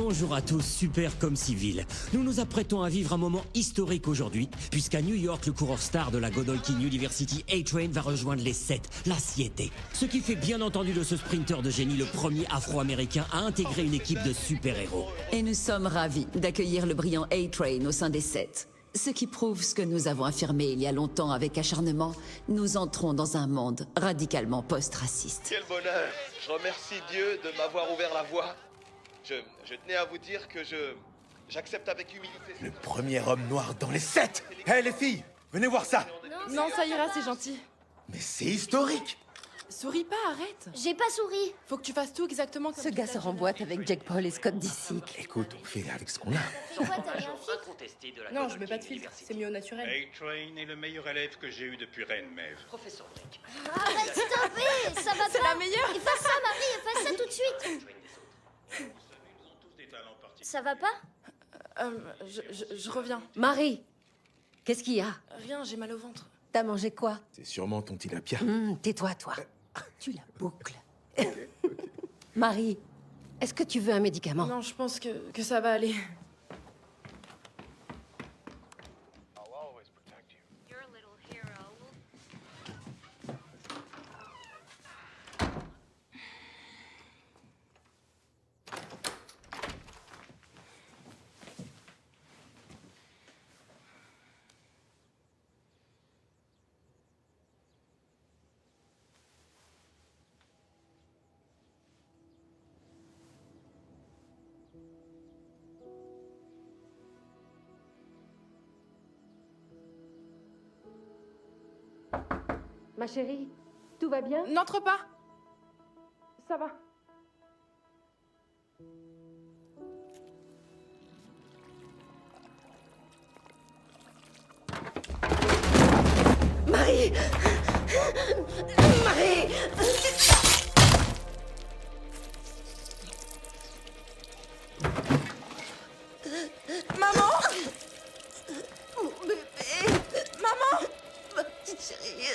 Bonjour à tous, super comme civil. Nous nous apprêtons à vivre un moment historique aujourd'hui, puisqu'à New York, le coureur star de la Godolphin University A-Train va rejoindre les 7, la Siete. Ce qui fait bien entendu de ce sprinter de génie le premier afro-américain à intégrer une équipe de super-héros. Et nous sommes ravis d'accueillir le brillant A-Train au sein des 7. Ce qui prouve ce que nous avons affirmé il y a longtemps avec acharnement, nous entrons dans un monde radicalement post-raciste. Quel bonheur! Je remercie Dieu de m'avoir ouvert la voie. Je tenais à vous dire que j'accepte avec humilité. Le premier homme noir dans les 7. Hé les filles, venez voir ça. Non, ça ira, c'est gentil. Mais c'est historique. Souris pas, arrête. J'ai pas souri. Faut que tu fasses tout exactement comme Ce gars sort en boîte avec Jack Paul et Scott Disick. Écoute, on fait avec ce qu'on a. Pourquoi t'as mis un filtre? Non, je mets pas de filtre, c'est mieux au naturel. A-Train est le meilleur élève que j'ai eu depuis Rennes, Maeve. Professeur Drake. Arrête, stopper. Ça va C'est pas. la meilleure. Efface ça, Marie, efface ça tout de suite. Ils ont tous des talents particuliers. Ça va pas? Je reviens. Marie, qu'est-ce qu'il y a? Rien, j'ai mal au ventre. T'as mangé quoi? C'est sûrement ton tilapia. Tais-toi, toi. Tu la boucles. Marie, est-ce que tu veux un médicament? Non, je pense que ça va aller. Ma chérie, tout va bien? N'entre pas. Ça va. Marie! Marie! Maman! Mon bébé! Maman! Ma petite chérie!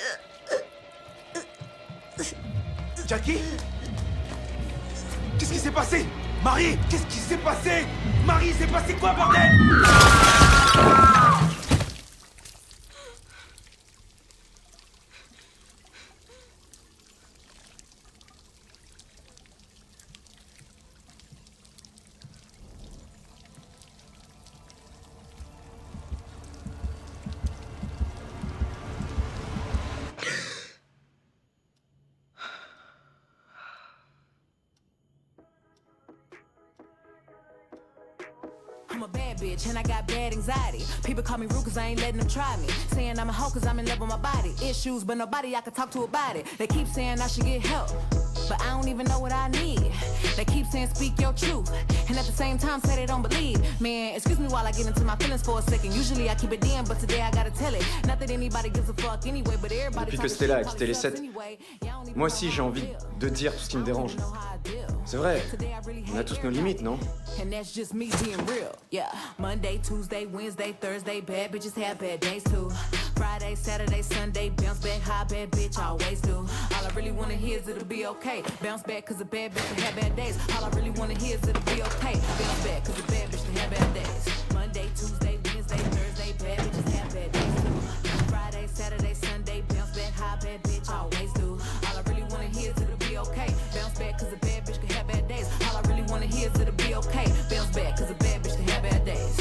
Jackie? Qu'est-ce qui s'est passé? Marie, qu'est-ce qui s'est passé? Marie, c'est passé quoi, bordel? I'm a bad bitch and I got bad anxiety. People call me rude cause I ain't letting them try me. Saying I'm a hoe cause I'm in love with my body. Issues but nobody I can talk to about it. They keep saying I should get help, but I don't even know what I need. They keep saying speak your truth, and at the same time say they don't believe. Man, excuse me while I get into my feelings for a second. Usually I keep it in, but today I gotta tell it. Not that anybody gives a fuck anyway, but everybody. Depuis que Stella a quitté les 7, moi aussi j'ai envie de dire tout ce qui me dérange. C'est vrai, on a tous nos limites, non? And that's just me being real. Yeah. Monday, Tuesday, Wednesday, Thursday, bad bitches have bad days too. Friday, Saturday, Sunday, bounce back high, bad bitch, I always do. All I really wanna hear is it'll be okay. Bounce back cause a bad bitch can have bad days. All I really wanna hear is it'll be okay. Bounce back cause a bad bitch can have bad days. Monday, Tuesday, Wednesday, Thursday, bad bitches have bad days too. Friday, Saturday, Sunday, bounce back high, bad bitch, I always do. All I really wanna hear is it'll be okay. Bounce back cause a bad bitch can have bad days. All I really wanna hear is it'll be okay. Bounce back cause a bad bitch can have bad days.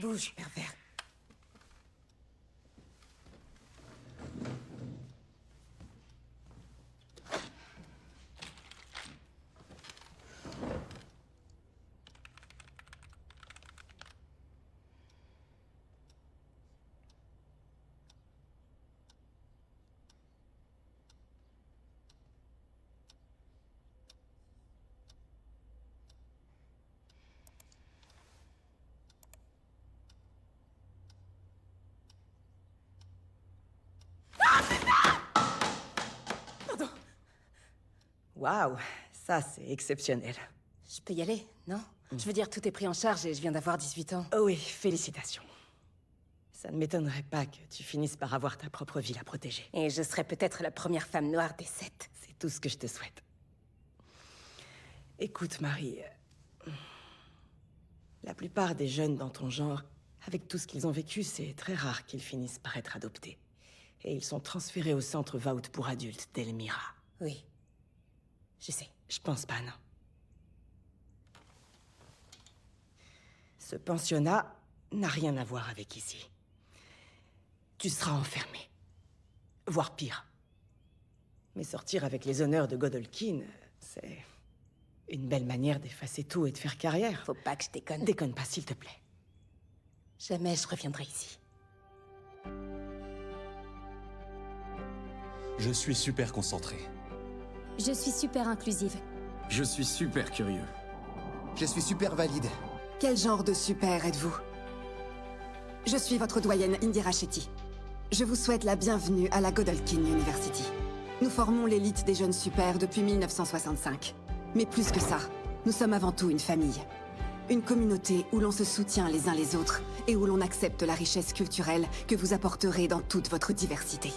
Bouge, pervers. Waouh, ça c'est exceptionnel. Je peux y aller, non? Je veux dire, tout est pris en charge et je viens d'avoir 18 ans. Oh oui, félicitations. Ça ne m'étonnerait pas que tu finisses par avoir ta propre ville à protéger. Et je serai peut-être la première femme noire des 7. C'est tout ce que je te souhaite. Écoute, Marie, la plupart des jeunes dans ton genre, avec tout ce qu'ils ont vécu, c'est très rare qu'ils finissent par être adoptés. Et ils sont transférés au centre Vault pour adultes d'Elmira. Oui. Je sais. Je pense pas, non. Ce pensionnat n'a rien à voir avec ici. Tu seras enfermé. Voire pire. Mais sortir avec les honneurs de Godolkin, c'est une belle manière d'effacer tout et de faire carrière. Faut pas que je déconne. Déconne pas, s'il te plaît. Jamais je reviendrai ici. Je suis super concentré. Je suis super inclusive. Je suis super curieux. Je suis super valide. Quel genre de super êtes-vous? Je suis votre doyenne Indira Shetty. Je vous souhaite la bienvenue à la Godolkin University. Nous formons l'élite des jeunes super depuis 1965. Mais plus que ça, nous sommes avant tout une famille. Une communauté où l'on se soutient les uns les autres et où l'on accepte la richesse culturelle que vous apporterez dans toute votre diversité.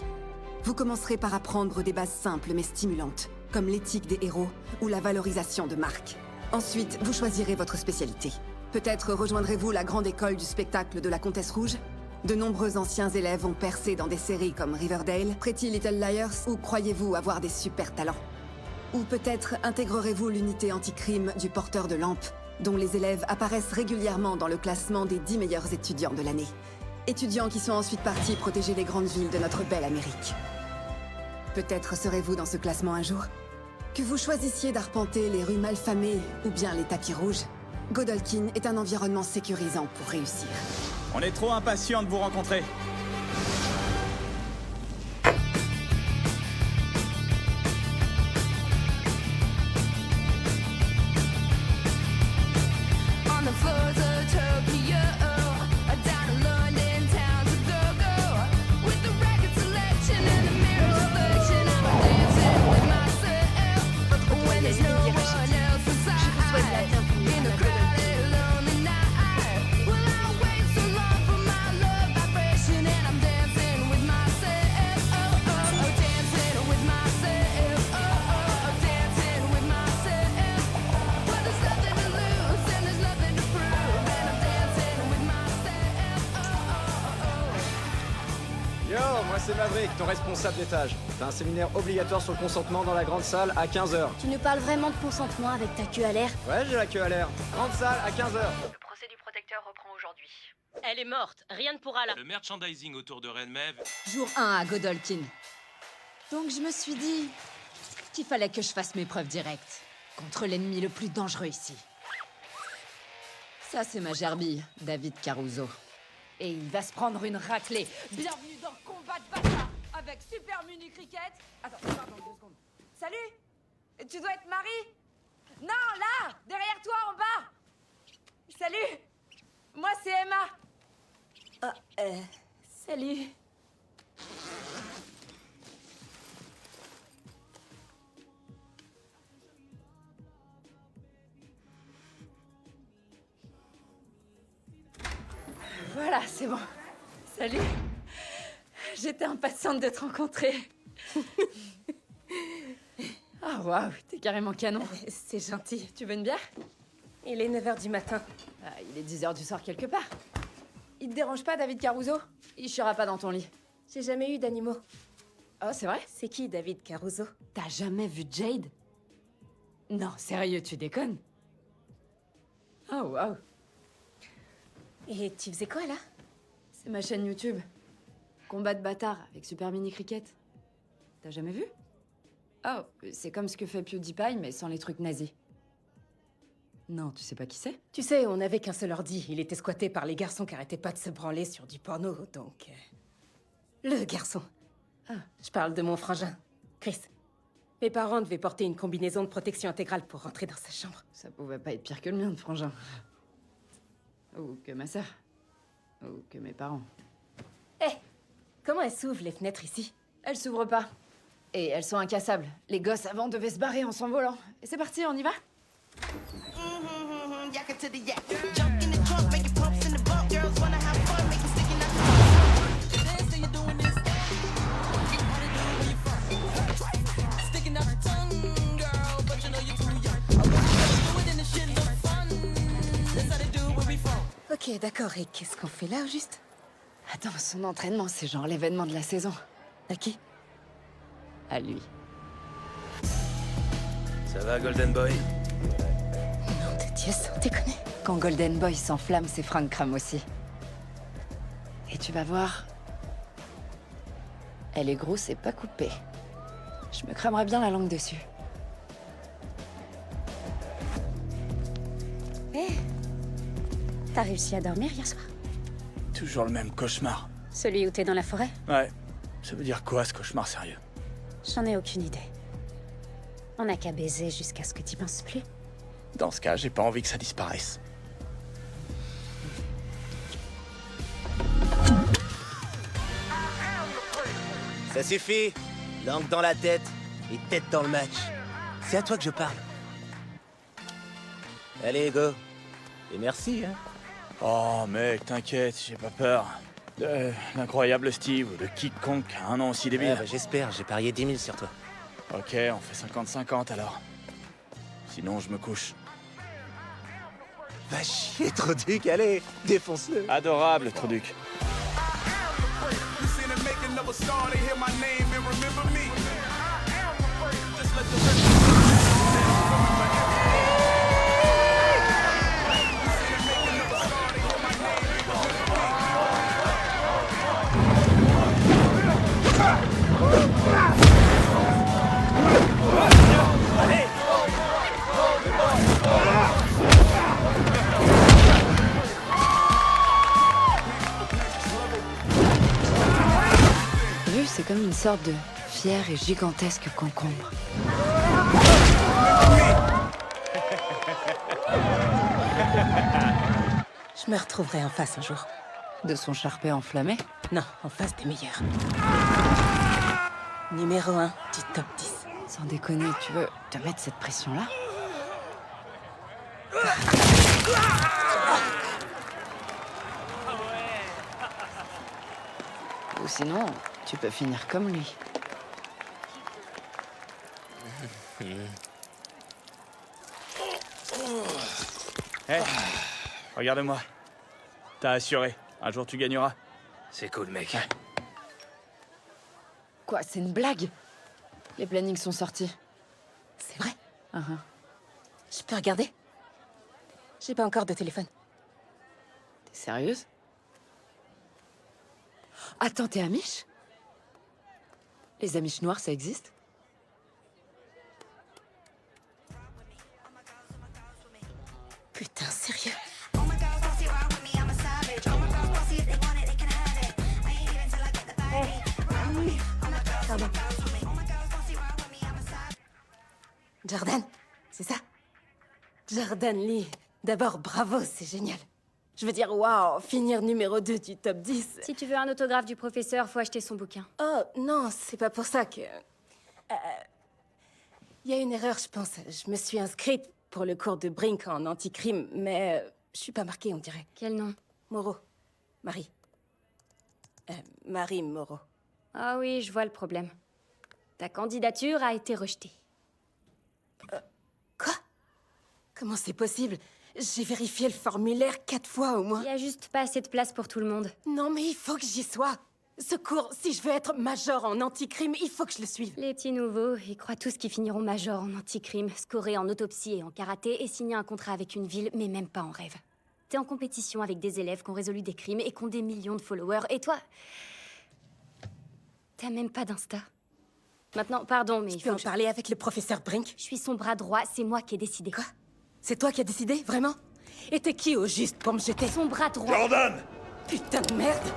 Vous commencerez par apprendre des bases simples mais stimulantes, comme l'éthique des héros ou la valorisation de marques. Ensuite, vous choisirez votre spécialité. Peut-être rejoindrez-vous la grande école du spectacle de la Comtesse Rouge? De nombreux anciens élèves ont percé dans des séries comme Riverdale, Pretty Little Liars, ou croyez-vous avoir des super talents? Ou peut-être intégrerez-vous l'unité anti-crime du porteur de lampe, dont les élèves apparaissent régulièrement dans le classement des 10 meilleurs étudiants de l'année. Étudiants qui sont ensuite partis protéger les grandes villes de notre belle Amérique. Peut-être serez-vous dans ce classement un jour? Que vous choisissiez d'arpenter les rues malfamées ou bien les tapis rouges, Godolkin est un environnement sécurisant pour réussir. On est trop impatients de vous rencontrer. On the floors of Tokyo, down in London town to go. With the record selection and the mirror reflection, I'm dancing with myself. When there's no one else inside, in the crowded lonely night. Will I wait so long for my love vibration? And I'm dancing with myself. Oh, oh, oh, dancing with myself. Oh, oh, oh, dancing with myself. Well, there's nothing to lose and there's nothing to prove. And I'm dancing with myself. Oh, oh, oh. Yo, moi c'est Maverick, ton responsable d'étage. T'as un séminaire obligatoire sur le consentement dans la grande salle à 15h. Tu nous parles vraiment de consentement avec ta queue à l'air? Ouais, j'ai la queue à l'air. Grande salle à 15h. Le procès du protecteur reprend aujourd'hui. Elle est morte, rien ne pourra la... Le merchandising autour de Reine Maeve. Jour 1 à Godolkin. Donc je me suis dit qu'il fallait que je fasse mes preuves directes contre l'ennemi le plus dangereux ici. Ça, c'est ma gerbille, David Caruso. Et il va se prendre une raclée. Bienvenue dans Combat de Bata avec Super Mini Cricket. Attends, pardon, 2 secondes. Salut! Tu dois être Marie? Non, là! Derrière toi, en bas! Salut! Moi, c'est Emma. Salut. Voilà, c'est bon. Salut. J'étais impatiente de te rencontrer. Ah, waouh, t'es carrément canon. C'est gentil. Tu veux une bière? Il est 9h du matin. Ah, il est 10h du soir quelque part. Il te dérange pas, David Caruso? Il chiera pas dans ton lit. J'ai jamais eu d'animaux. Oh, c'est vrai? C'est qui, David Caruso? T'as jamais vu Jade? Non, sérieux, tu déconnes? Oh, waouh. Et tu faisais quoi, là? C'est ma chaîne YouTube. Combat de bâtards avec Super Mini Cricket. T'as jamais vu? Oh, c'est comme ce que fait PewDiePie, mais sans les trucs nazis. Non, tu sais pas qui c'est? Tu sais, on n'avait qu'un seul ordi. Il était squatté par les garçons qui arrêtaient pas de se branler sur du porno, donc... Le garçon. Ah. Je parle de mon frangin, Chris. Mes parents devaient porter une combinaison de protection intégrale pour rentrer dans sa chambre. Ça pouvait pas être pire que le mien de frangin. Ou que ma sœur. Ou que mes parents. Hé! Comment elles s'ouvrent, les fenêtres, ici? Elles s'ouvrent pas. Et elles sont incassables. Les gosses avant devaient se barrer en s'envolant. Et c'est parti, on y va? Ok, d'accord. Et qu'est-ce qu'on fait là, au juste? Attends, son entraînement, c'est genre l'événement de la saison. À qui? À lui. Ça va, Golden Boy? Nom de Dieu, sans déconner. Quand Golden Boy s'enflamme, ses fringues crament aussi. Et tu vas voir... Elle est grosse et pas coupée. Je me cramerais bien la langue dessus. Hé, t'as réussi à dormir hier soir? Toujours le même cauchemar. Celui où t'es dans la forêt? Ouais. Ça veut dire quoi, ce cauchemar sérieux? J'en ai aucune idée. On n'a qu'à baiser jusqu'à ce que t'y penses plus. Dans ce cas, j'ai pas envie que ça disparaisse. Ça suffit. Langue dans la tête et tête dans le match. C'est à toi que je parle. Allez, go. Et merci, hein. Oh, mec, t'inquiète, j'ai pas peur. De l'incroyable Steve ou de quiconque a un nom aussi débile. Ouais, bah, j'espère, j'ai parié 10 000 sur toi. Ok, on fait 50-50 alors. Sinon, je me couche. Va chier, Troduc, allez, défonce-le. Adorable, Troduc. Vu, c'est comme une sorte de fier et gigantesque concombre. Je me retrouverai en face un jour. De son charpet enflammé? Non, en face des meilleurs. Numéro 1 du top 10. Sans déconner, tu veux te mettre cette pression-là? Ou sinon, tu peux finir comme lui. Hé, regarde-moi. T'as assuré. Un jour, tu gagneras. C'est cool, mec. Quoi, c'est une blague? Les plannings sont sortis. C'est vrai? Uh-huh. Je peux regarder? J'ai pas encore de téléphone. T'es sérieuse? Attends, t'es Amish? Les Amish noirs, ça existe? Putain, sérieux? Pardon. Jordan, c'est ça? Jordan Lee. D'abord, bravo, c'est génial. Je veux dire, waouh, finir numéro 2 du top 10. Si tu veux un autographe du professeur, faut acheter son bouquin. Oh, non, c'est pas pour ça que... Il y a une erreur, je pense. Je me suis inscrite pour le cours de Brink en anti-crime, mais je suis pas marquée, on dirait. Quel nom? Moreau. Marie. Marie Moreau. Ah oui, je vois le problème. Ta candidature a été rejetée. Quoi? Comment c'est possible? J'ai vérifié le formulaire 4 fois au moins. Il y a juste pas assez de place pour tout le monde. Non, mais il faut que j'y sois. Ce cours, si je veux être major en anti-crime, il faut que je le suive. Les petits nouveaux, ils croient tous qu'ils finiront major en anti-crime, scorés en autopsie et en karaté, et signer un contrat avec une ville, mais même pas en rêve. T'es en compétition avec des élèves qui ont résolu des crimes et qui ont des millions de followers. Et toi... T'as même pas d'Insta. Maintenant, pardon, mais... Je peux en parler avec le professeur Brink? Je suis son bras droit, c'est moi qui ai décidé. Quoi? C'est toi qui as décidé, vraiment? Et t'es qui au juste pour me jeter? Son bras droit. Jordan! Putain de merde!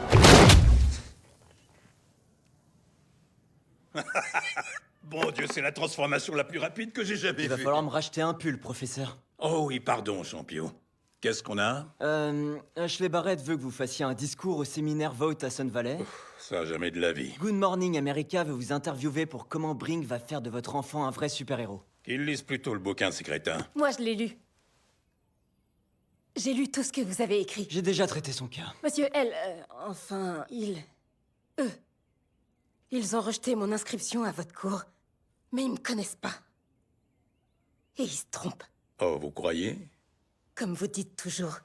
Bon Dieu, c'est la transformation la plus rapide que j'ai jamais vue. Il va falloir me racheter un pull, professeur. Oh oui, pardon, champion. Qu'est-ce qu'on a? Ashley Barrett veut que vous fassiez un discours au séminaire Vote à Sun Valley. Ça, jamais de la vie. Good Morning America veut vous interviewer pour comment Brink va faire de votre enfant un vrai super-héros. Qu'ils lisent plutôt le bouquin, ces crétins. Moi, je l'ai lu. J'ai lu tout ce que vous avez écrit. J'ai déjà traité son cas. Monsieur L, enfin, eux, ils ont rejeté mon inscription à votre cours, mais ils me connaissent pas. Et ils se trompent. Oh, vous croyez? Comme vous dites toujours,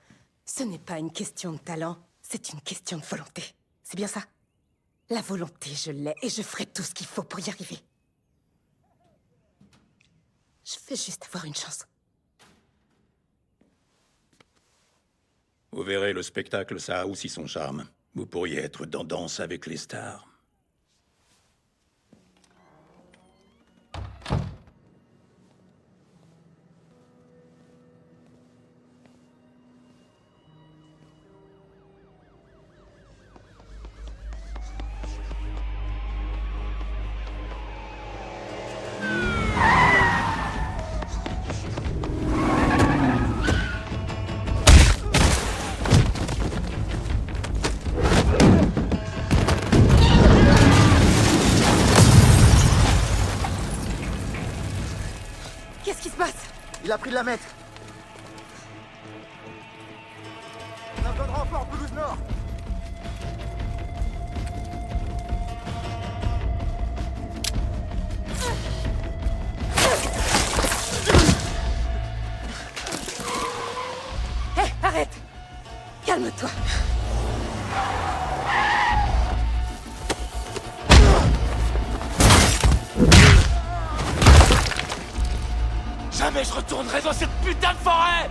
ce n'est pas une question de talent, c'est une question de volonté. C'est bien ça? La volonté, je l'ai, et je ferai tout ce qu'il faut pour y arriver. Je veux juste avoir une chance. Vous verrez, le spectacle, ça a aussi son charme. Vous pourriez être dans Danse avec les stars. Qu'est-ce qui se passe? Il a pris de la mettre. On a besoin de renfort, Toulouse Nord. Hé, arrête! Calme-toi. Jamais je retournerai dans cette putain de forêt!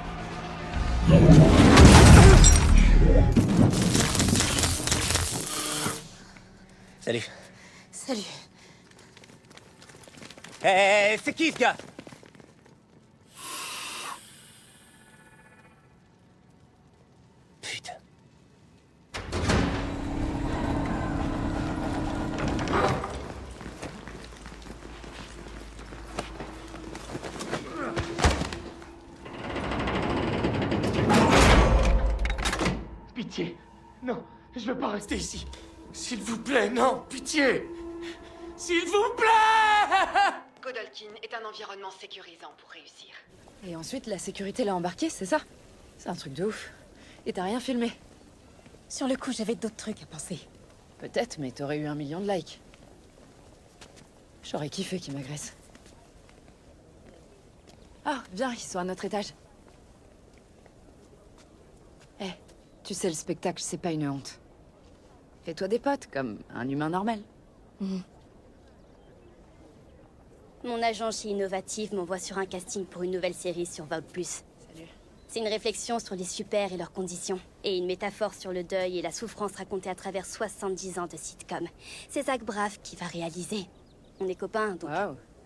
Salut. Salut. Hé, c'est qui ce gars? Putain. Pitié. Non, je veux pas rester ici. S'il vous plaît, non, pitié. S'il vous plaît! Godolkin est un environnement sécurisant pour réussir. Et ensuite, la sécurité l'a embarqué, c'est ça? C'est un truc de ouf. Et t'as rien filmé? Sur le coup, j'avais d'autres trucs à penser. Peut-être, mais t'aurais eu 1 million de likes. J'aurais kiffé qu'il m'agresse. Ah, viens, ils sont à notre étage. Eh, tu sais, le spectacle, c'est pas une honte. Fais-toi des potes, comme un humain normal. Mon agent chez Innovative m'envoie sur un casting pour une nouvelle série sur Vogue+. Salut. C'est une réflexion sur les super et leurs conditions. Et une métaphore sur le deuil et la souffrance racontée à travers 70 ans de sitcom. C'est Zach Braff qui va réaliser. On est copains, donc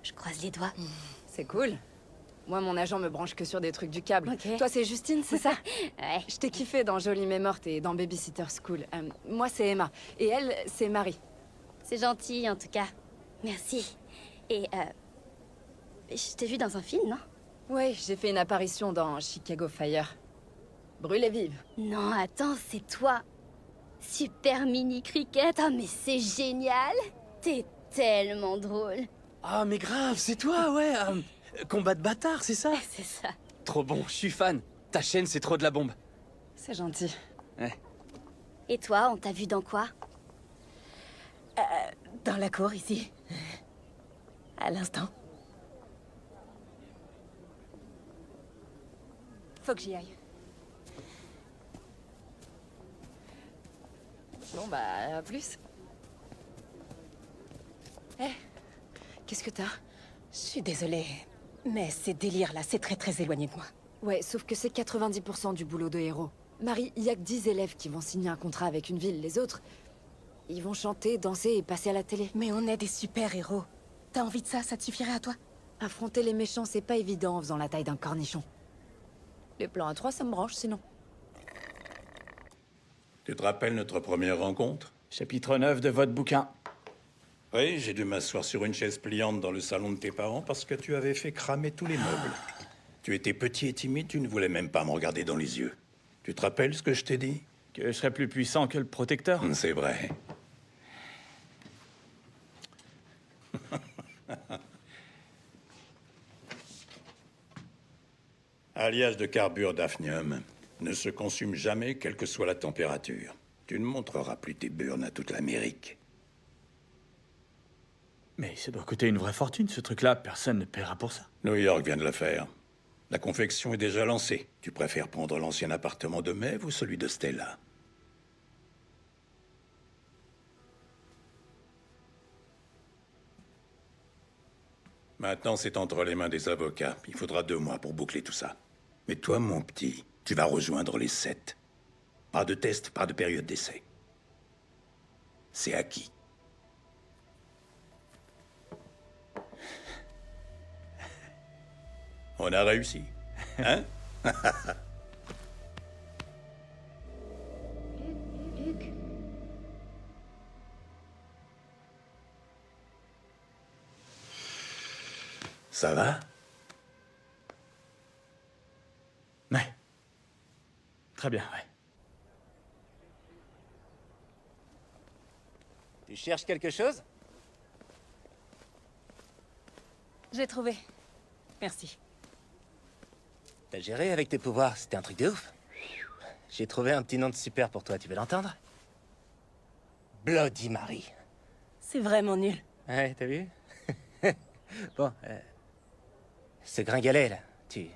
je croise les doigts. C'est cool. Moi, mon agent me branche que sur des trucs du câble. Ok. Toi, c'est Justine, c'est ça? Ouais. Je t'ai kiffé dans Jolie mais morte et dans Babysitter School. Moi, c'est Emma. Et elle, c'est Marie. C'est gentil, en tout cas. Merci. Et, je t'ai vu dans un film, non? Ouais, j'ai fait une apparition dans Chicago Fire. Brûlée vive. Non, attends, c'est toi. Super mini cricket. Ah, mais c'est génial. T'es tellement drôle. Ah, mais grave, c'est toi, ouais. Combat de bâtard, c'est ça? C'est ça. Trop bon, je suis fan. Ta chaîne, c'est trop de la bombe. C'est gentil. Ouais. Et toi, on t'a vu dans quoi? Dans la cour, ici. À l'instant. Faut que j'y aille. Bon, bah, à plus. Eh, qu'est-ce que t'as? Je suis désolée, mais ces délires-là, c'est très éloigné de moi. Ouais, sauf que c'est 90% du boulot de héros. Marie, il y a que 10 élèves qui vont signer un contrat avec une ville. Les autres, ils vont chanter, danser et passer à la télé. Mais on est des super-héros. T'as envie de ça? Ça te suffirait à toi? Affronter les méchants, c'est pas évident en faisant la taille d'un cornichon. Les plans A3, ça me branche sinon. Tu te rappelles notre première rencontre? Chapitre 9 de votre bouquin. Oui, j'ai dû m'asseoir sur une chaise pliante dans le salon de tes parents parce que tu avais fait cramer tous les meubles. Tu étais petit et timide, tu ne voulais même pas me regarder dans les yeux. Tu te rappelles ce que je t'ai dit? Que je serais plus puissant que le protecteur? C'est vrai. Alliage de carbure d'hafnium ne se consume jamais, quelle que soit la température. Tu ne montreras plus tes burnes à toute l'Amérique. Mais ça doit coûter une vraie fortune, ce truc-là. Personne ne paiera pour ça. New York vient de le faire. La confection est déjà lancée. Tu préfères prendre l'ancien appartement de Maeve ou celui de Stella? Maintenant, c'est entre les mains des avocats. Il faudra 2 mois pour boucler tout ça. Mais toi, mon petit, tu vas rejoindre les 7. Pas de test, pas de période d'essai. C'est acquis. On a réussi. Hein? Luc. Ça va? Ouais. Très bien, ouais. Tu cherches quelque chose? J'ai trouvé. Merci. T'as géré avec tes pouvoirs, c'était un truc de ouf. J'ai trouvé un petit nom de super pour toi, tu veux l'entendre? Bloody Mary. C'est vraiment nul. Ouais, t'as vu? Bon, ce gringalet, là, tu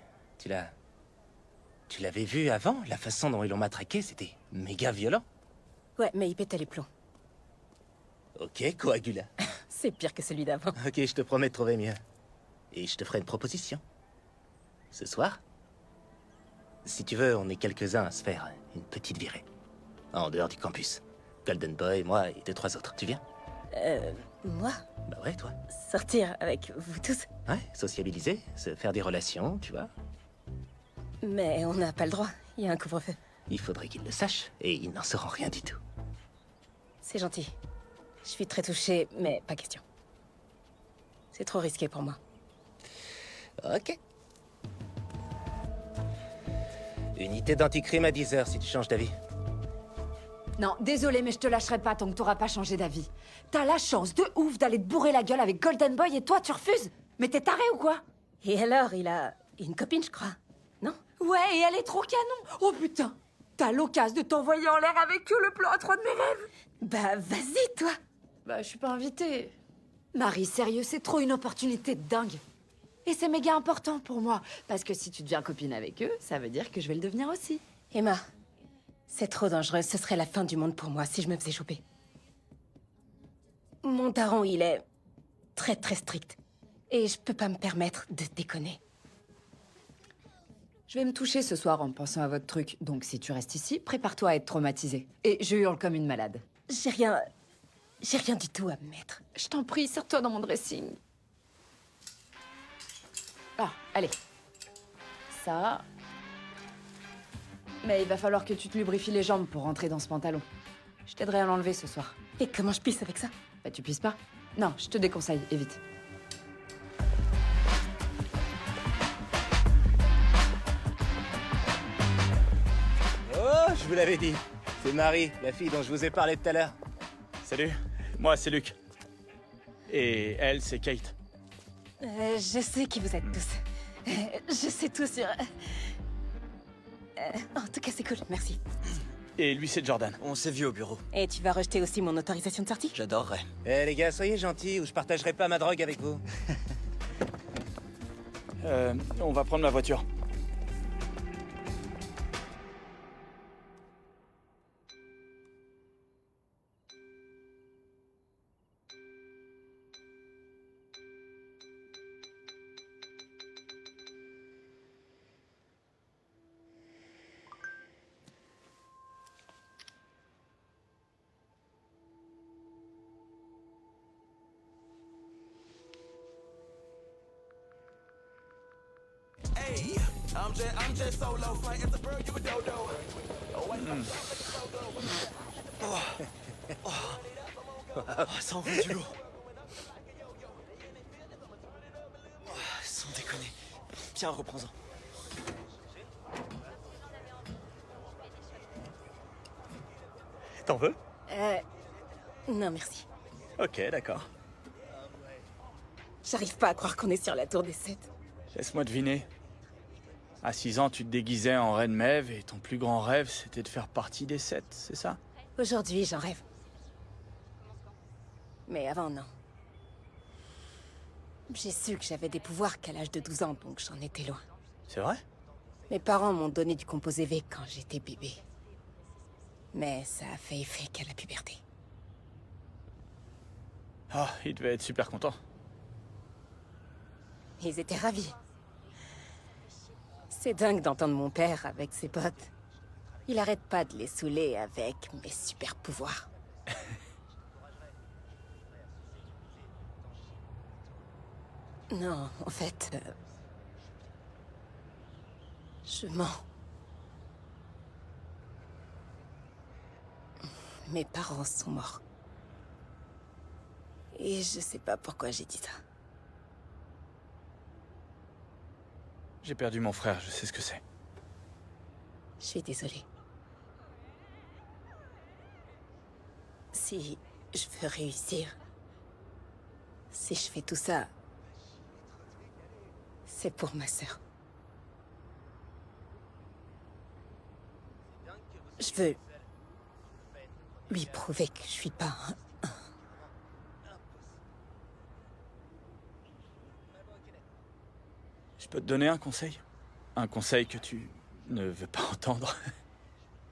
l'avais vu avant? La façon dont ils l'ont matraqué, c'était méga violent. Ouais, mais il pétait les plombs. Ok, coagula. C'est pire que celui d'avant. Ok, je te promets de trouver mieux. Et je te ferai une proposition. Ce soir, si tu veux, on est quelques-uns à se faire une petite virée. En dehors du campus. Golden Boy, moi et 2-3 autres. Tu viens? Moi? Bah ouais, toi. Sortir avec vous tous? Ouais, sociabiliser, se faire des relations, tu vois. Mais on n'a pas le droit. Il y a un couvre-feu. Il faudrait qu'ils le sachent, et ils n'en sauront rien du tout. C'est gentil. Je suis très touchée, mais pas question. C'est trop risqué pour moi. Ok. Unité d'anticrime à 10h si tu changes d'avis. Non, désolé, mais je te lâcherai pas tant que t'auras pas changé d'avis. T'as la chance de ouf d'aller te bourrer la gueule avec Golden Boy et toi, tu refuses? Mais t'es taré ou quoi? Et alors, il a une copine, je crois. Non? Ouais, et elle est trop canon. Oh putain, t'as l'occasion de t'envoyer en l'air avec eux, le plan A3 de mes rêves. Bah, vas-y, toi. Bah, je suis pas invitée. Marie, sérieux, c'est trop une opportunité de dingue. Et c'est méga important pour moi, parce que si tu deviens copine avec eux, ça veut dire que je vais le devenir aussi. Emma, c'est trop dangereux. Ce serait la fin du monde pour moi si je me faisais choper. Mon daron, il est très très strict. Et je peux pas me permettre de déconner. Je vais me toucher ce soir en pensant à votre truc, donc si tu restes ici, prépare-toi à être traumatisée. Et je hurle comme une malade. J'ai rien du tout à me mettre. Je t'en prie, serre-toi dans mon dressing. Ah, allez. Ça. Mais il va falloir que tu te lubrifies les jambes pour rentrer dans ce pantalon. Je t'aiderai à l'enlever ce soir. Et comment je pisse avec ça? Bah tu pisses pas? Non, je te déconseille, évite. Oh, je vous l'avais dit. C'est Marie, la fille dont je vous ai parlé tout à l'heure. Salut, moi c'est Luc. Et elle, c'est Kate. Je sais qui vous êtes tous. Je sais tout sur... en tout cas, c'est cool, merci. Et lui, c'est Jordan. On s'est vu au bureau. Et tu vas rejeter aussi mon autorisation de sortie? J'adorerais. Eh les gars, soyez gentils ou je partagerai pas ma drogue avec vous. On va prendre ma voiture. Ça envoie du lourd. Sans déconner. Tiens, reprends-en. T'en veux? Non, merci. Ok, d'accord. J'arrive pas à croire qu'on est sur la tour des 7. Laisse-moi deviner. À 6 ans, tu te déguisais en Reine Maeve et ton plus grand rêve, c'était de faire partie des 7, c'est ça? Aujourd'hui, j'en rêve. Mais avant, non. J'ai su que j'avais des pouvoirs qu'à l'âge de 12 ans, donc j'en étais loin. C'est vrai? Mes parents m'ont donné du composé V quand j'étais bébé. Mais ça a fait effet qu'à la puberté. Ah, il devait être super content. Ils étaient ravis. C'est dingue d'entendre mon père avec ses potes. Il arrête pas de les saouler avec mes super pouvoirs. Non, en fait... je mens. Mes parents sont morts. Et je sais pas pourquoi j'ai dit ça. J'ai perdu mon frère, je sais ce que c'est. Je suis désolée. Si je veux réussir, si je fais tout ça, c'est pour ma sœur. Je veux lui prouver que je suis pas un... Je peux te donner un conseil? Un conseil que tu ne veux pas entendre?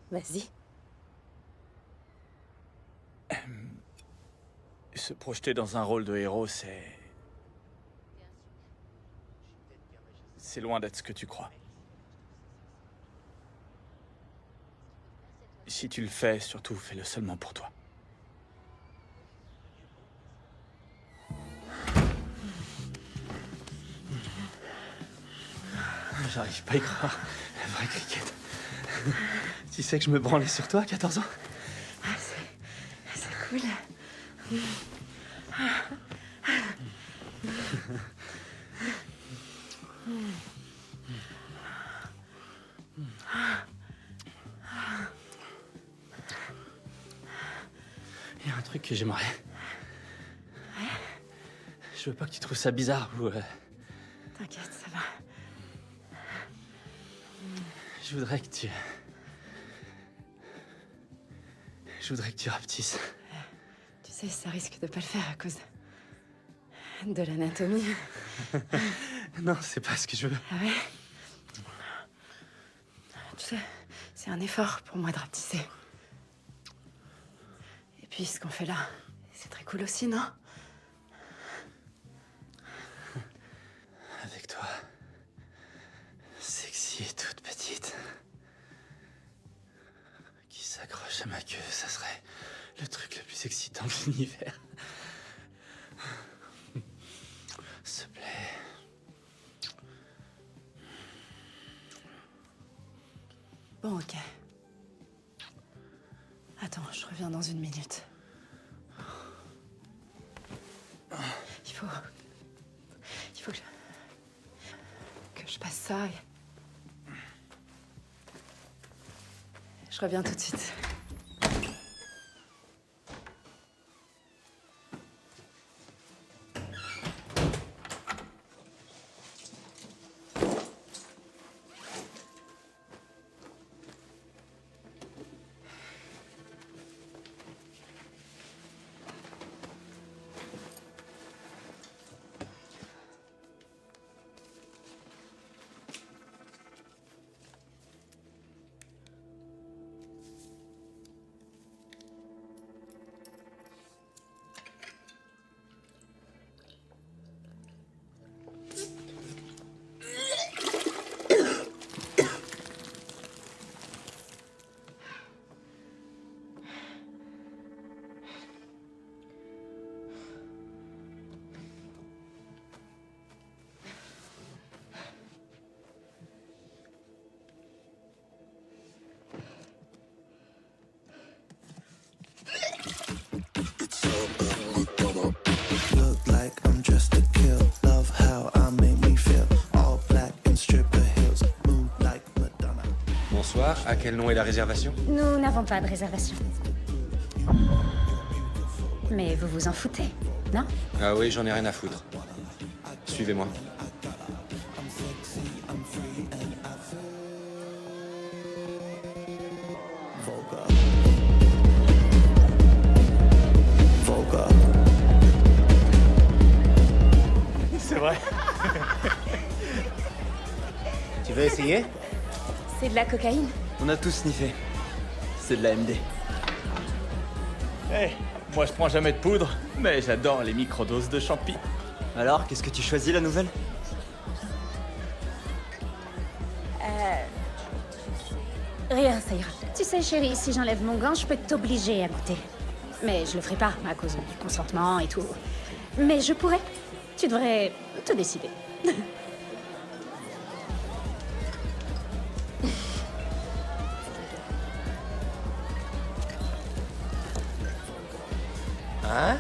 Vas-y. Se projeter dans un rôle de héros, c'est loin d'être ce que tu crois. Si tu le fais, surtout, fais-le seulement pour toi. J'arrive pas à y croire. La vraie cricket. Tu sais que je me branlais sur toi à 14 ans? C'est cool. Il y a un truc que j'aimerais. Je veux pas que tu trouves ça bizarre ou... T'inquiète, ça va. Je voudrais que tu... Je voudrais que tu rapetisses. Tu sais, ça risque de pas le faire à cause de l'anatomie. Non, c'est pas ce que je veux. Ah ouais? Tu sais, c'est un effort pour moi de rapetisser. Et puis ce qu'on fait là, c'est très cool aussi, non? Avec toi, sexy et toute petite, qui s'accroche à ma queue, ça serait le truc le plus excitant de l'univers. S'il te plaît. Bon, ok. Attends, je reviens dans 1 minute. Il faut que je passe ça et... Je reviens tout de suite. À quel nom est la réservation? Nous n'avons pas de réservation. Mais vous vous en foutez, non? Ah oui, j'en ai rien à foutre. Suivez-moi. C'est vrai. Tu veux essayer? C'est de la cocaïne? On a tous sniffé. C'est de la MD. Eh, moi je prends jamais de poudre, mais j'adore les microdoses de champi. Alors, qu'est-ce que tu choisis, la nouvelle? Rien, ça ira. Tu sais, chérie, si j'enlève mon gant, je peux t'obliger à goûter. Mais je le ferai pas, à cause du consentement et tout. Mais je pourrais. Tu devrais te décider. Hein?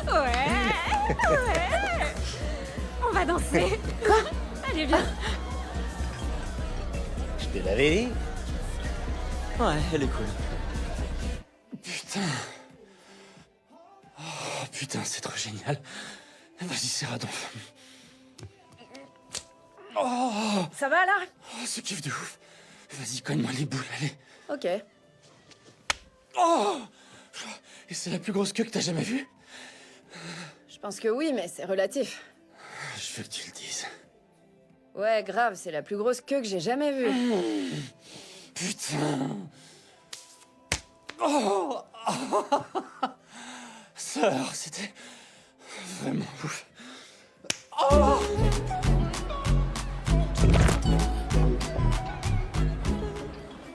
Ouais. On va danser. Quoi? Allez, viens. Je te l'avais dit. Ouais, elle est cool. Putain. Oh putain, c'est trop génial. Vas-y, serre donc. Oh, Ça va, là? oh, ce kiff de ouf. Vas-y, cogne-moi les boules, allez. Ok. Oh! Et c'est la plus grosse queue que t'as jamais vue? Je pense que oui, mais c'est relatif. Je veux que tu le dises. Ouais, grave, c'est la plus grosse queue que j'ai jamais vue. Putain. Oh! Sœur, c'était vraiment ouf. Oh!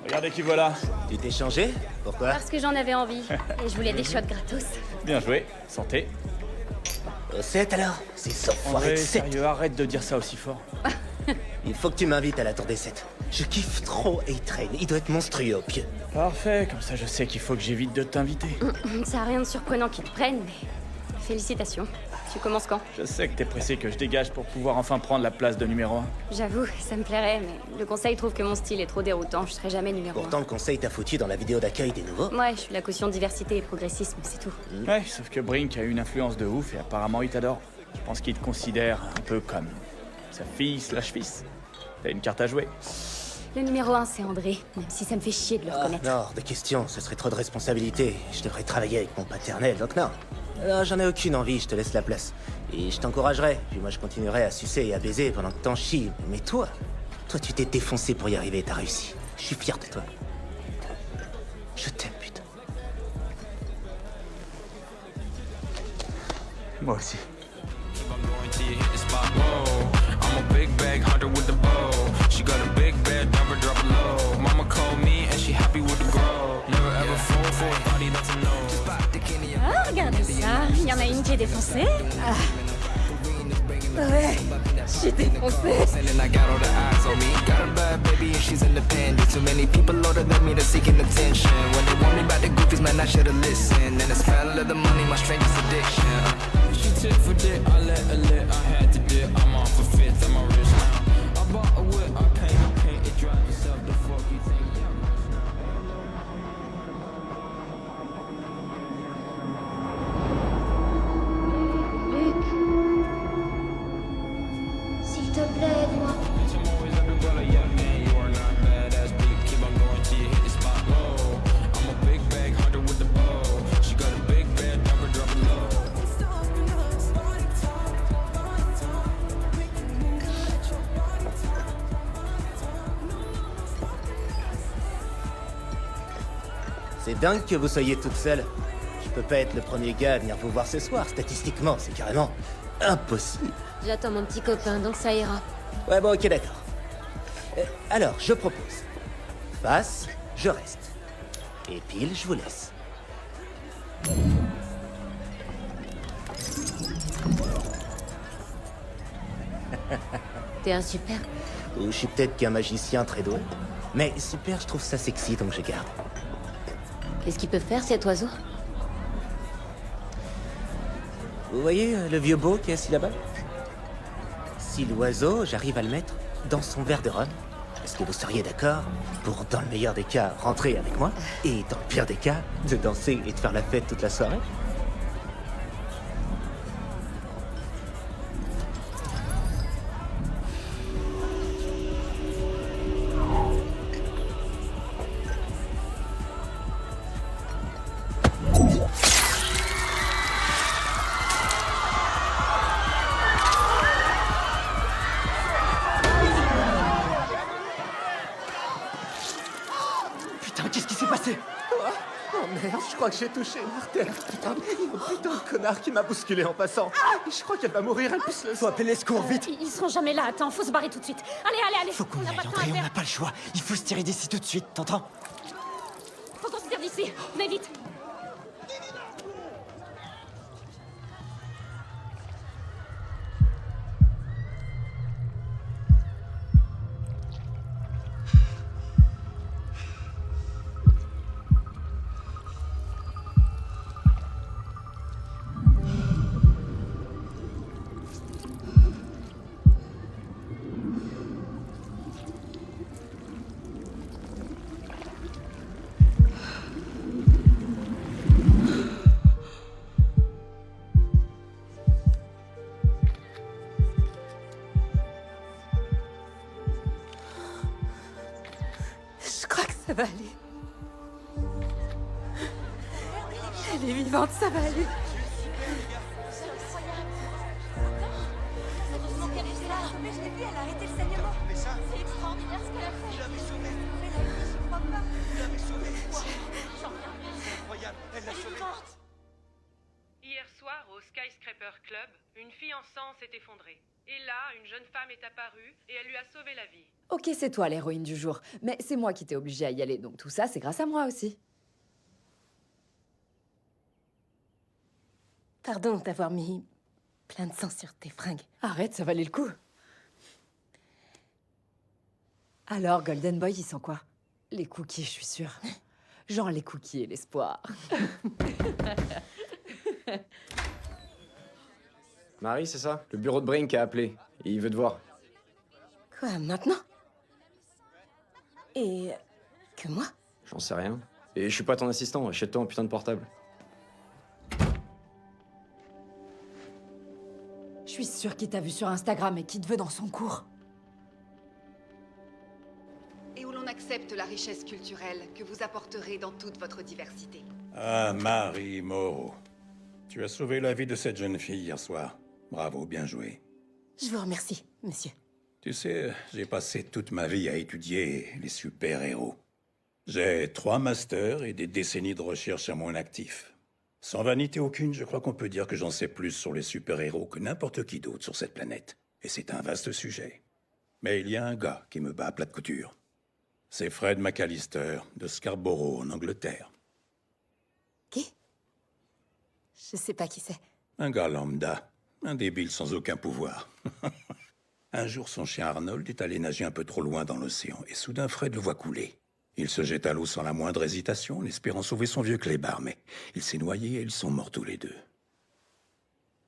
Regardez qui voilà. Tu t'es changé? Pourquoi? Parce que j'en avais envie. Et je voulais des shots gratos. Bien joué, santé. Au 7 alors? C'est sans foirer André, de 7. sérieux, arrête de dire ça aussi fort. Il faut que tu m'invites à la tour des 7. Je kiffe trop A-Train, il doit être monstrueux au pied. Parfait, comme ça je sais qu'il faut que j'évite de t'inviter. Ça n'a rien de surprenant qu'ils te prennent, mais... Félicitations. Tu commences quand? Je sais que t'es pressé que je dégage pour pouvoir enfin prendre la place de numéro 1. J'avoue, ça me plairait, mais le conseil trouve que mon style est trop déroutant, je serai jamais numéro 1. Pourtant, le conseil t'a foutu dans la vidéo d'accueil des nouveaux. Ouais, je suis la caution diversité et progressisme, c'est tout. Ouais, sauf que Brink a une influence de ouf et apparemment il t'adore. Je pense qu'il te considère un peu comme sa fille/fils. T'as une carte à jouer. Le numéro 1, c'est André, même si ça me fait chier de le reconnaître. Non, hors de question, ce serait trop de responsabilité. Je devrais travailler avec mon paternel, donc non. Alors, j'en ai aucune envie, je te laisse la place. Et je t'encouragerai, puis moi je continuerai à sucer et à baiser pendant que t'en chies. Mais toi, tu t'es défoncé pour y arriver et t'as réussi. Je suis fier de toi. Je t'aime, putain. Moi aussi. I'm a big bag hunter with the bow. She got a big bed, never drop it low. Mama called me and she happy with the grow. Never ever fall for a party that's a no. Ah, regardez ça, il y en a une qui est défoncée. Ah. Ouais, j'ai défoncé. And I got all the eyes on me. Got a bad baby and she's independent. Too many people older than me, they're seeking attention. When they want me about the goofies, man, I should've listened. And it's fell of the money, my strangest addiction. She tit for dick, I let her lit, I had to dip. I'm off for fifth, I'm a rich now. I bought a whip, I paint it, drive itself, the fuck you think? S'il te plaît, aide-moi. C'est dingue que vous soyez toute seule. Je peux pas être le premier gars à venir vous voir ce soir. Statistiquement, c'est carrément impossible. J'attends mon petit copain, donc ça ira. Ouais, bon, ok, d'accord. Alors, je propose. Face, je reste. Et pile, je vous laisse. T'es un super. Ou je suis peut-être qu'un magicien très doué. Mais super, je trouve ça sexy, donc je garde. Qu'est-ce qu'il peut faire, cet oiseau? Vous voyez le vieux beau qui est assis là-bas? Si l'oiseau, j'arrive à le mettre dans son verre de rhum, est-ce que vous seriez d'accord pour, dans le meilleur des cas, rentrer avec moi, et dans le pire des cas, de danser et de faire la fête toute la soirée? Putain, qu'est-ce qui s'est passé? Oh merde, je crois que j'ai touché une artère. Putain, il y a un putain de connard qui m'a bousculé en passant. Je crois qu'elle va mourir, elle pousse le sang. Faut appeler les secours, vite. Ils seront jamais là, attends, faut se barrer tout de suite. Allez, allez, allez. Faut qu'on y n'a aille, pas de temps à André, on perdre. n'a pas le choix. Il faut se tirer d'ici tout de suite, t'entends? Faut qu'on se tire d'ici. Mais vite. Je crois que ça va aller. Elle est vivante, ça va aller. Heureusement qu'elle était là. Mais je l'ai vu, elle a arrêté le saignement. Mais ça, c'est extraordinaire ce qu'elle a fait. Vous l'avez sauvée. Mais la vie, j'y crois pas. Vous l'avez sauvée. J'en reviens plus. C'est incroyable. Elle l'a sauvée. Hier soir, au Skyscraper Club, une fille en sang s'est effondrée. Et là, une jeune femme est apparue et elle lui a sauvé la vie. Ok, c'est toi l'héroïne du jour. Mais c'est moi qui t'ai obligée à y aller, donc tout ça, c'est grâce à moi aussi. Pardon d'avoir mis plein de sang sur tes fringues. Arrête, ça valait le coup. Alors, Golden Boy, il sent quoi? Les cookies, je suis sûre. Genre les cookies et l'espoir. Marie, c'est ça? Le bureau de Brink a appelé. Et il veut te voir. Quoi, maintenant? Et que moi? J'en sais rien. Et je suis pas ton assistant, achète-toi un putain de portable. Je suis sûre qu'il t'a vu sur Instagram et qu'il te veut dans son cours. Et où l'on accepte la richesse culturelle que vous apporterez dans toute votre diversité. Ah, Marie Moreau. Tu as sauvé la vie de cette jeune fille hier soir. Bravo, bien joué. Je vous remercie, monsieur. Tu sais, j'ai passé toute ma vie à étudier les super-héros. J'ai 3 masters et des décennies de recherche à mon actif. Sans vanité aucune, je crois qu'on peut dire que j'en sais plus sur les super-héros que n'importe qui d'autre sur cette planète. Et c'est un vaste sujet. Mais il y a un gars qui me bat à plat de couture. C'est Fred McAllister, de Scarborough, en Angleterre. Qui? Je sais pas qui c'est. Un gars lambda, un débile sans aucun pouvoir. Un jour, son chien Arnold est allé nager un peu trop loin dans l'océan, et soudain Fred le voit couler. Il se jette à l'eau sans la moindre hésitation, en espérant sauver son vieux clébard, mais il s'est noyé et ils sont morts tous les deux.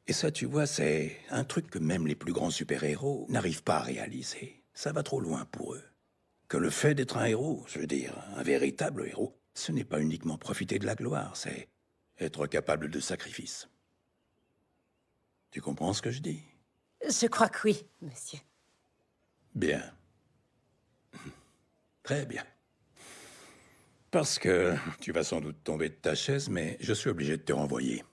Et ça, tu vois, c'est un truc que même les plus grands super-héros n'arrivent pas à réaliser. Ça va trop loin pour eux. Que le fait d'être un héros, je veux dire, un véritable héros, ce n'est pas uniquement profiter de la gloire, c'est être capable de sacrifice. Tu comprends ce que je dis? Je crois que oui, monsieur. Bien. Très bien. Parce que tu vas sans doute tomber de ta chaise, mais je suis obligé de te renvoyer.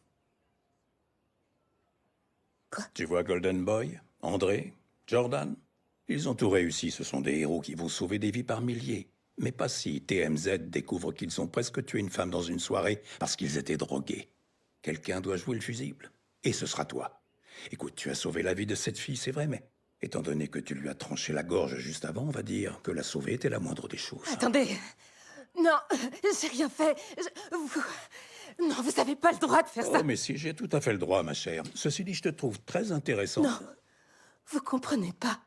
Quoi? Tu vois Golden Boy, André, Jordan? Ils ont tout réussi, ce sont des héros qui vont sauver des vies par milliers. Mais pas si TMZ découvre qu'ils ont presque tué une femme dans une soirée parce qu'ils étaient drogués. Quelqu'un doit jouer le fusible. Et ce sera toi. Écoute, tu as sauvé la vie de cette fille, c'est vrai, mais étant donné que tu lui as tranché la gorge juste avant, on va dire que la sauver était la moindre des choses. Attendez. Non, j'ai rien fait. Non, vous avez pas le droit de faire ça. Oh, mais si, j'ai tout à fait le droit, ma chère. Ceci dit, je te trouve très intéressante. Non, vous comprenez pas.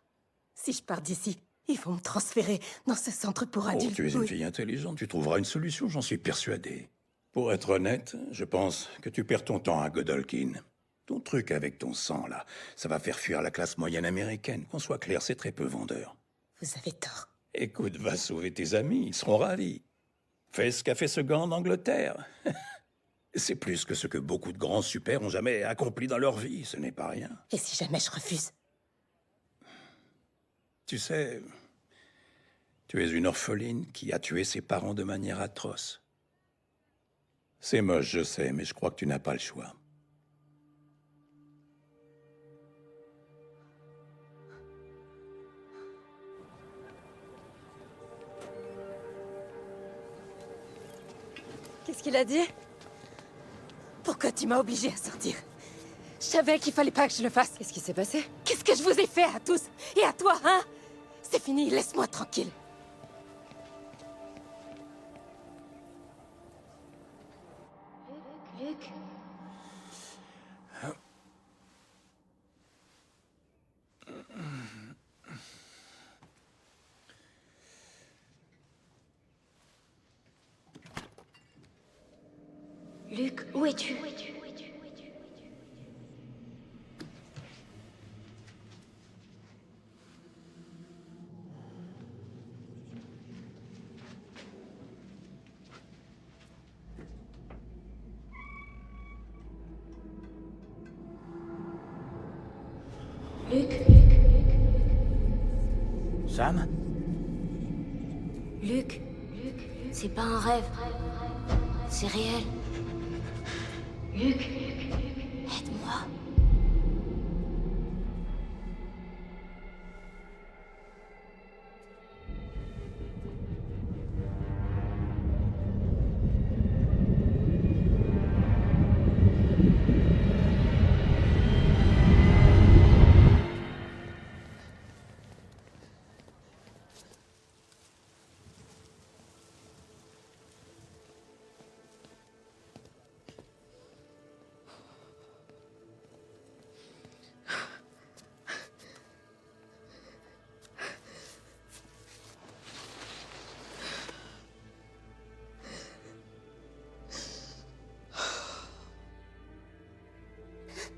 Si je pars d'ici, ils vont me transférer dans ce centre pour Oh, adultes. tu es une Oui. fille intelligente, tu trouveras une solution, j'en suis persuadé. Pour être honnête, je pense que tu perds ton temps à Godolkin. Ton truc avec ton sang, là, ça va faire fuir la classe moyenne américaine. Qu'on soit clair, c'est très peu vendeur. Vous avez tort. Écoute, va sauver tes amis, ils seront ravis. Fais ce qu'a fait ce gars en Angleterre. C'est plus que ce que beaucoup de grands super ont jamais accompli dans leur vie, ce n'est pas rien. Et si jamais je refuse? Tu sais, tu es une orpheline qui a tué ses parents de manière atroce. C'est moche, je sais, mais je crois que tu n'as pas le choix. Qu'est-ce qu'il a dit? Pourquoi tu m'as obligé à sortir? Je savais qu'il fallait pas que je le fasse. Qu'est-ce qui s'est passé? Qu'est-ce que je vous ai fait à tous? Et à toi, hein? C'est fini, laisse-moi tranquille. Luc. Luc, où es-tu? Luc. Sam? Luc. C'est pas un rêve. C'est réel. Luc. Aide-moi.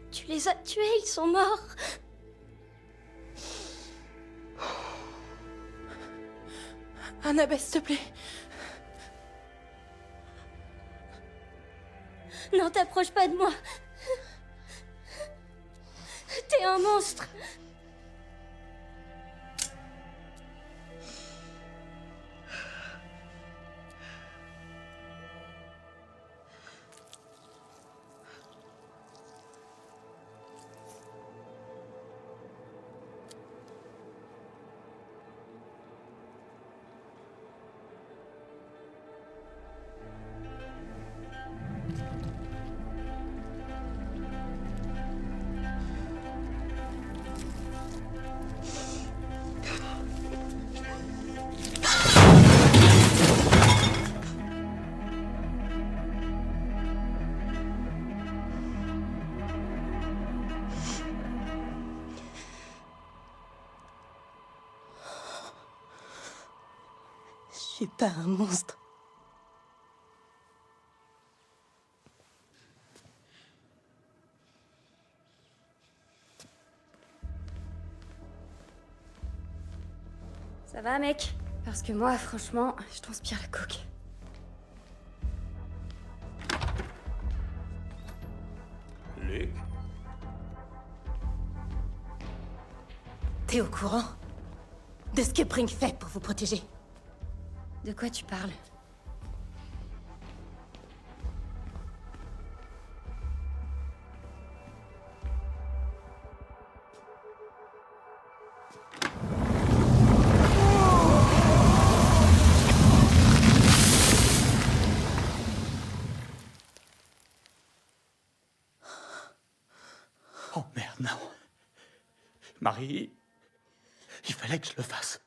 Tu les as tués, ils sont morts. Annabeth, s'il te plaît. Non, t'approches pas de moi. T'es un monstre. Je suis pas un monstre. Ça va, mec? Parce que moi, franchement, je transpire la coke. Luc? T'es au courant de ce que Brink fait pour vous protéger? De quoi tu parles? Oh merde, non. Marie, il fallait que je le fasse.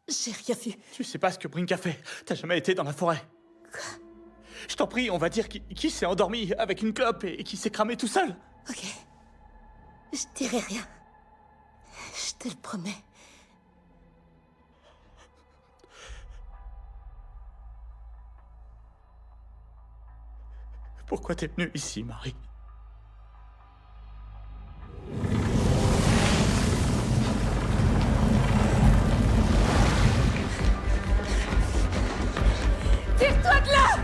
J'ai rien vu. Tu sais pas ce que Brink a fait. T'as jamais été dans la forêt. Quoi? Je t'en prie, on va dire qui s'est endormi avec une clope et qui s'est cramé tout seul. Ok. Je dirai rien. Je te le promets. Pourquoi t'es venue ici, Marie? Tire-toi de là!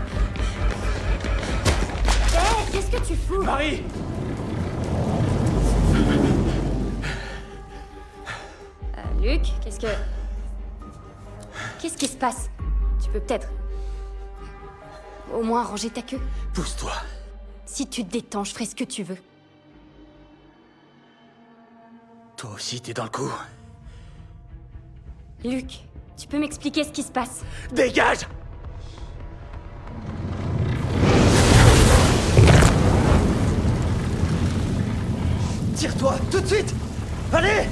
Hé, qu'est-ce que tu fous? Marie! Luc, qu'est-ce qui se passe? Tu peux peut-être... au moins ranger ta queue? Pousse-toi. Si tu te détends, je ferai ce que tu veux. Toi aussi, t'es dans le coup. Luc, tu peux m'expliquer ce qui se passe? Dégage! Tire-toi, tout de suite! Allez!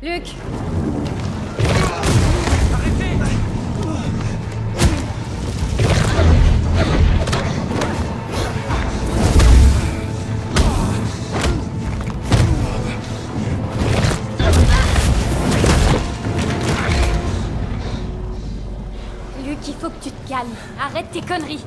Luc! Luc, il faut que tu te calmes. Arrête tes conneries.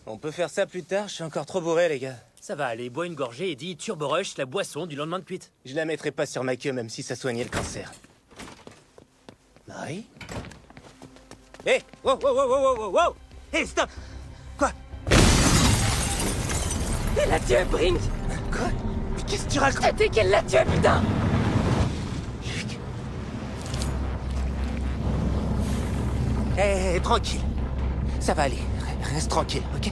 On peut faire ça plus tard, je suis encore trop bourré, les gars. Ça va aller, bois une gorgée et dis Turbo Rush, la boisson du lendemain de cuite. Je la mettrai pas sur ma queue, même si ça soignait le cancer. Marie? Hé! Wow, wow, wow, wow, wow, wow! Hé, stop! Quoi? Elle l'a tué, Brink! Quoi? Mais qu'est-ce que tu racontes? Je t'ai dit qu'elle l'a tué, putain! Luc? Hé, tranquille. Ça va aller. Reste tranquille, ok?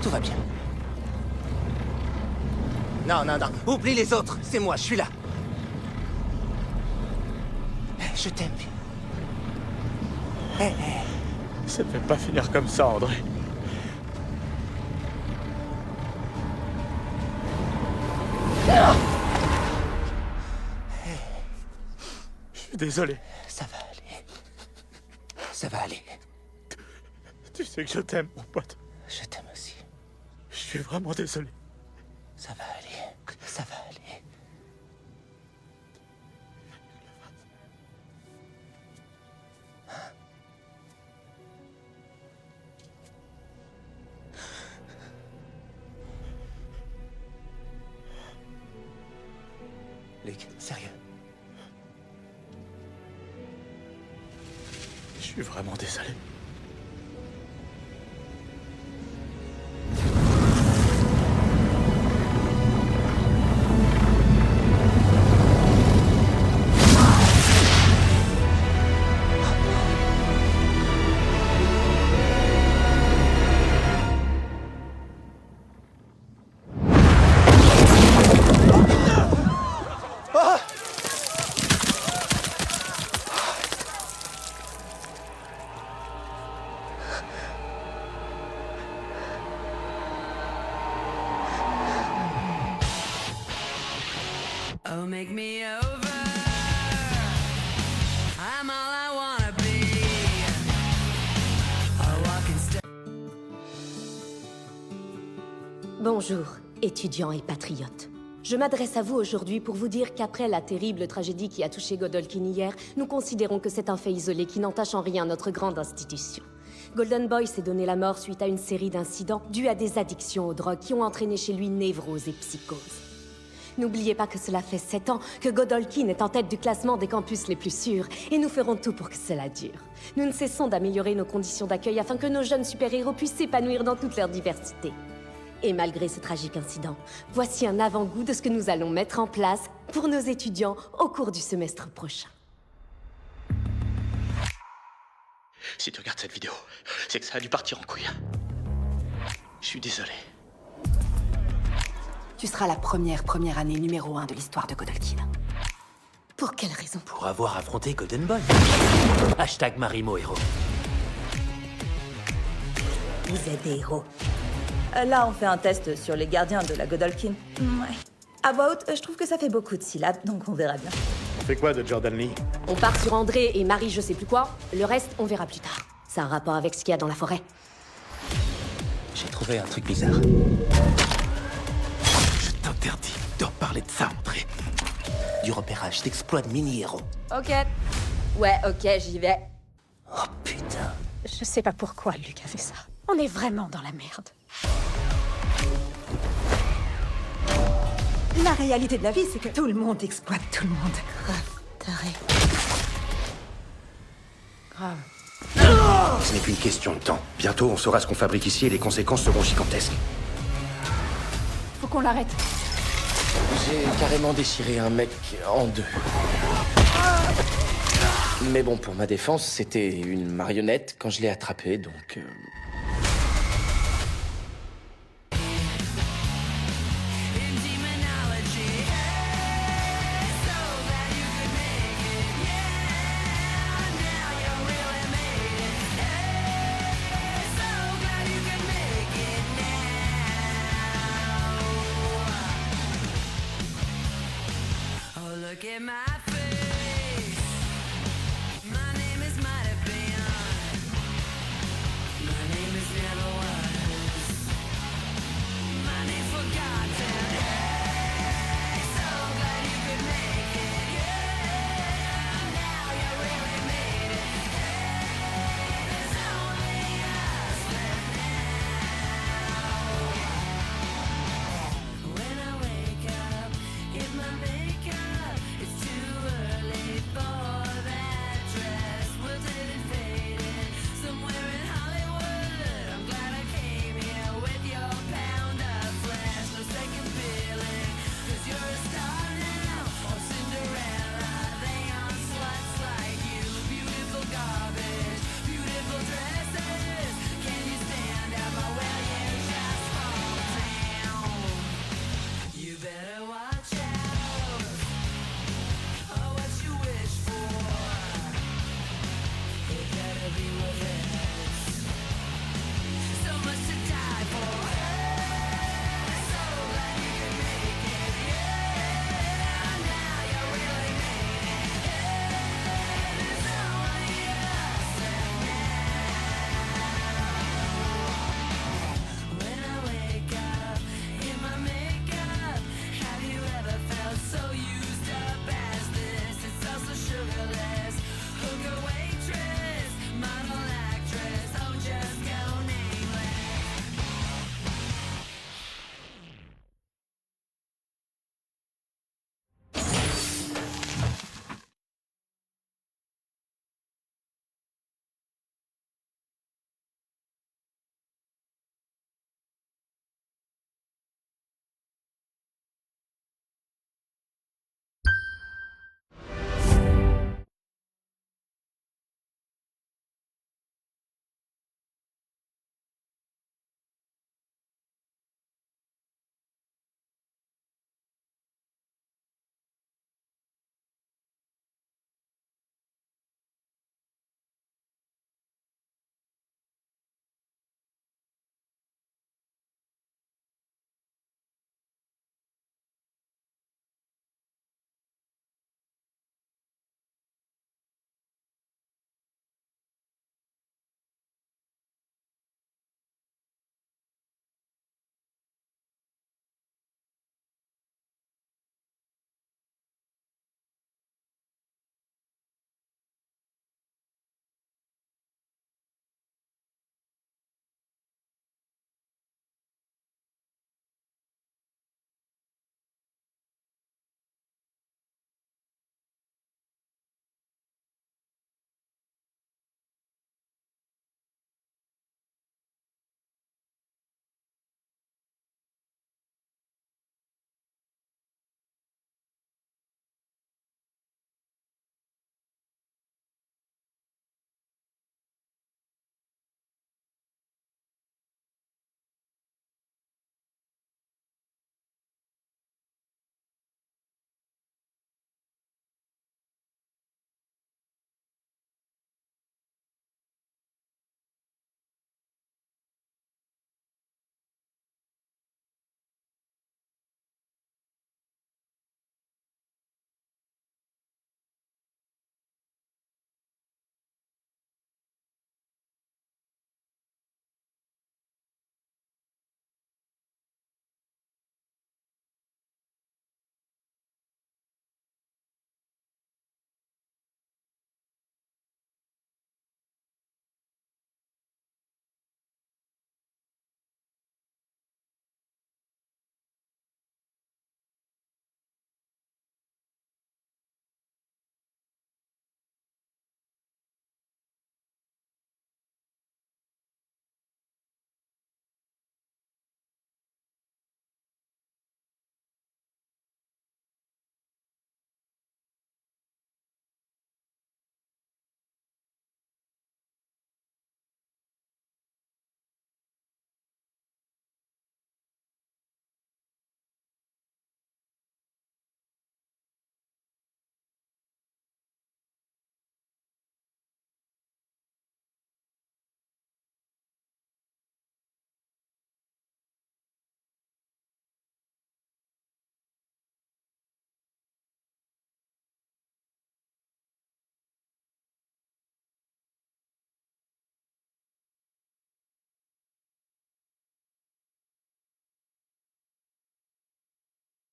Tout va bien. Non, non, non. Oublie les autres. C'est moi, je suis là. Je t'aime. Ça ne peut pas finir comme ça, André. Je suis désolé. Ça va aller. Ça va aller. Tu sais que je t'aime, mon pote. Je t'aime aussi. Je suis vraiment désolé. Ça va aller. Ça va aller. Luc, sérieux. Je suis vraiment désolé. Oh, make me over. I'm all I wanna be. A walking stick. Bonjour, étudiants et patriotes. Je m'adresse à vous aujourd'hui pour vous dire qu'après la terrible tragédie qui a touché Godolkin hier, nous considérons que c'est un fait isolé qui n'entache en rien notre grande institution. Golden Boy s'est donné la mort suite à une série d'incidents dus à des addictions aux drogues qui ont entraîné chez lui névrose et psychose. N'oubliez pas que cela fait 7 ans que Godolkin est en tête du classement des campus les plus sûrs, et nous ferons tout pour que cela dure. Nous ne cessons d'améliorer nos conditions d'accueil afin que nos jeunes super-héros puissent s'épanouir dans toute leur diversité. Et malgré ce tragique incident, voici un avant-goût de ce que nous allons mettre en place pour nos étudiants au cours du semestre prochain. Si tu regardes cette vidéo, c'est que ça a dû partir en couille. Je suis désolé. Tu seras la première année numéro 1 de l'histoire de Godolkin. Pour quelle raison? Pour avoir affronté Golden Boy. Hashtag Marimo héros. Vous êtes des héros. Là, on fait un test sur les gardiens de la Godolkin. Ouais. À voix haute, je trouve que ça fait beaucoup de syllabes, donc on verra bien. On fait quoi de Jordan Lee? On part sur André et Marie je sais plus quoi, le reste on verra plus tard. Ça a un rapport avec ce qu'il y a dans la forêt. J'ai trouvé un truc bizarre. Je t'interdis de reparler de ça, André. Du repérage d'exploits de mini-héros. Ok. Ouais, ok, j'y vais. Oh putain. Je sais pas pourquoi Luc a fait ça. On est vraiment dans la merde. La réalité de la vie, c'est que tout le monde exploite tout le monde. Grave, taré. Grave. Ce n'est qu'une question de temps. Bientôt, on saura ce qu'on fabrique ici et les conséquences seront gigantesques. Faut qu'on l'arrête. J'ai carrément déchiré un mec en deux. Mais bon, pour ma défense, c'était une marionnette quand je l'ai attrapé, donc... Look at my